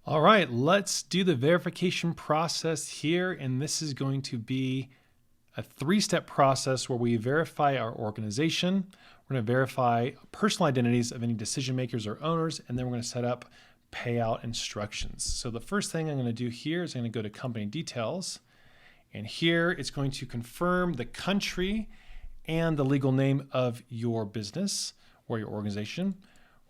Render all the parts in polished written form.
All right, let's do the verification process here. And this is going to be a 3-step process where we verify our organization. We're going to verify personal identities of any decision makers or owners, and then we're going to set up payout instructions. So the first thing I'm going to do here is I'm going to go to company details. And here it's going to confirm the country and the legal name of your business or your organization.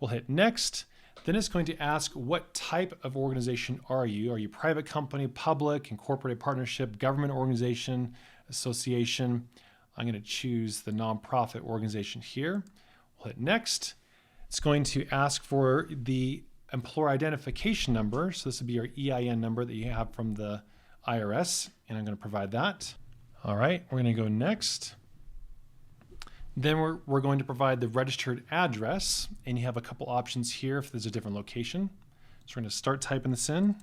We'll hit next. Then it's going to ask, what type of organization are you? Are you private company, public, incorporated partnership, government organization, association? I'm going to choose the nonprofit organization here. We'll hit next. It's going to ask for the employer identification number. So this would be your EIN number that you have from the IRS, and I'm going to provide that. All right, we're going to go next. Then we're going to provide the registered address, and you have a couple options here if there's a different location. So we're going to start typing this in.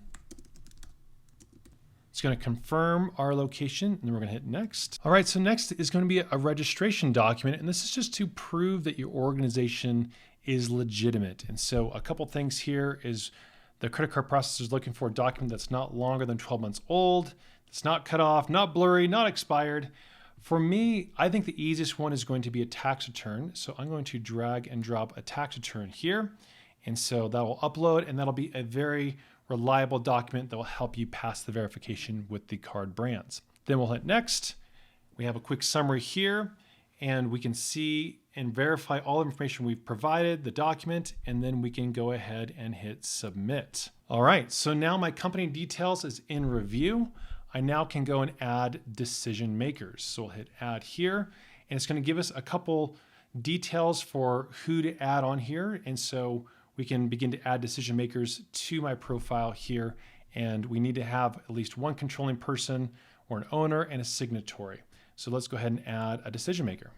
It's going to confirm our location, and then we're going to hit next. All right, so next is going to be a registration document, and this is just to prove that your organization is legitimate. And so a couple things here is the credit card processor is looking for a document that's not longer than 12 months old, it's not cut off, not blurry, not expired. For me, I think the easiest one is going to be a tax return. So I'm going to drag and drop a tax return here. And so that will upload, and that'll be a very reliable document that will help you pass the verification with the card brands. Then we'll hit next. We have a quick summary here, and we can see and verify all the information we've provided, the document, and then we can go ahead and hit submit. All right, so now my company details is in review. I now can go and add decision makers. So we'll hit add here, and it's going to give us a couple details for who to add on here. And so we can begin to add decision makers to my profile here. And we need to have at least one controlling person or an owner and a signatory. So let's go ahead and add a decision maker.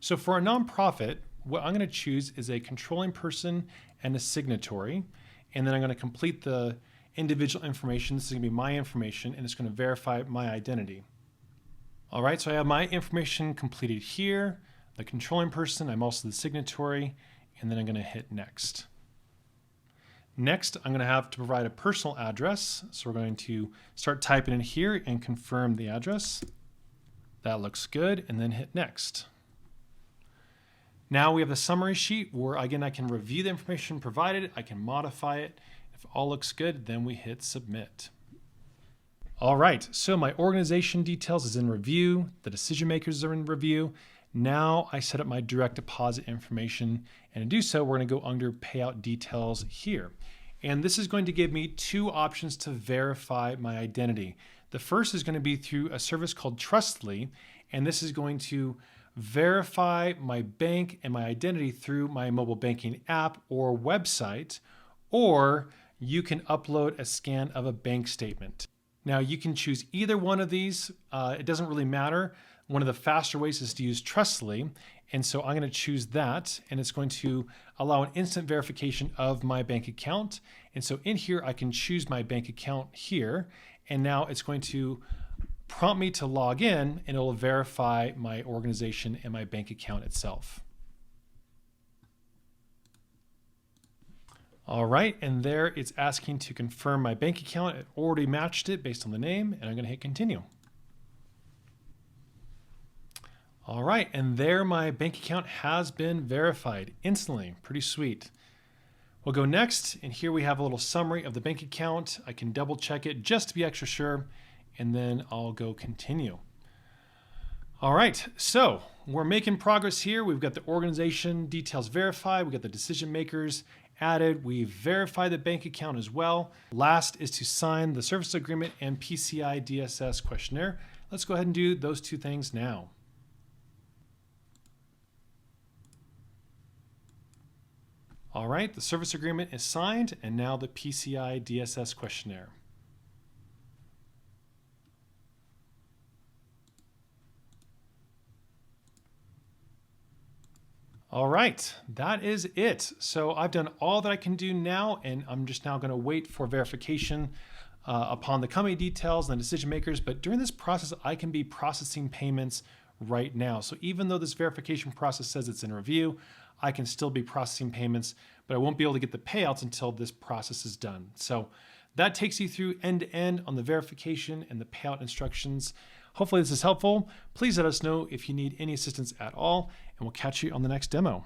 So for a nonprofit, what I'm going to choose is a controlling person and a signatory. And then I'm going to complete the individual information. This is going to be my information, and it's going to verify my identity. All right, so I have my information completed here, the controlling person, I'm also the signatory, and then I'm going to hit next. Next, I'm going to have to provide a personal address. So we're going to start typing in here and confirm the address. That looks good, and then hit next. Now we have the summary sheet where, again, I can review the information provided, I can modify it. If all looks good, then we hit submit. All right, so my organization details is in review, the decision makers are in review. Now I set up my direct deposit information, and to do so, we're going to go under payout details here. And this is going to give me 2 options to verify my identity. The first is going to be through a service called Trustly, and this is going to verify my bank and my identity through my mobile banking app or website, or you can upload a scan of a bank statement. Now you can choose either one of these. It doesn't really matter. One of the faster ways is to use Trustly. And so I'm going to choose that, and it's going to allow an instant verification of my bank account. And so in here, I can choose my bank account here. And now it's going to prompt me to log in, and it'll verify my organization and my bank account itself. All right, and there it's asking to confirm my bank account. It already matched it based on the name, and I'm going to hit continue. All right, and there my bank account has been verified instantly. Pretty sweet. We'll go next, and here we have a little summary of the bank account. I can double check it just to be extra sure, and then I'll go continue. All right, so we're making progress here. We've got the organization details verified. We've got the decision makers added. We've verified the bank account as well. Last is to sign the service agreement and PCI DSS questionnaire. Let's go ahead and do those 2 things now. All right, the service agreement is signed, and now the PCI DSS questionnaire. All right, that is it. So I've done all that I can do now, and I'm just now going to wait for verification upon the company details and the decision makers. But during this process, I can be processing payments right now. So even though this verification process says it's in review, I can still be processing payments but I won't be able to get the payouts until this process is done. So that takes you through end to end on the verification and the payout instructions. Hopefully this is helpful. Please let us know if you need any assistance at all, and we'll catch you on the next demo.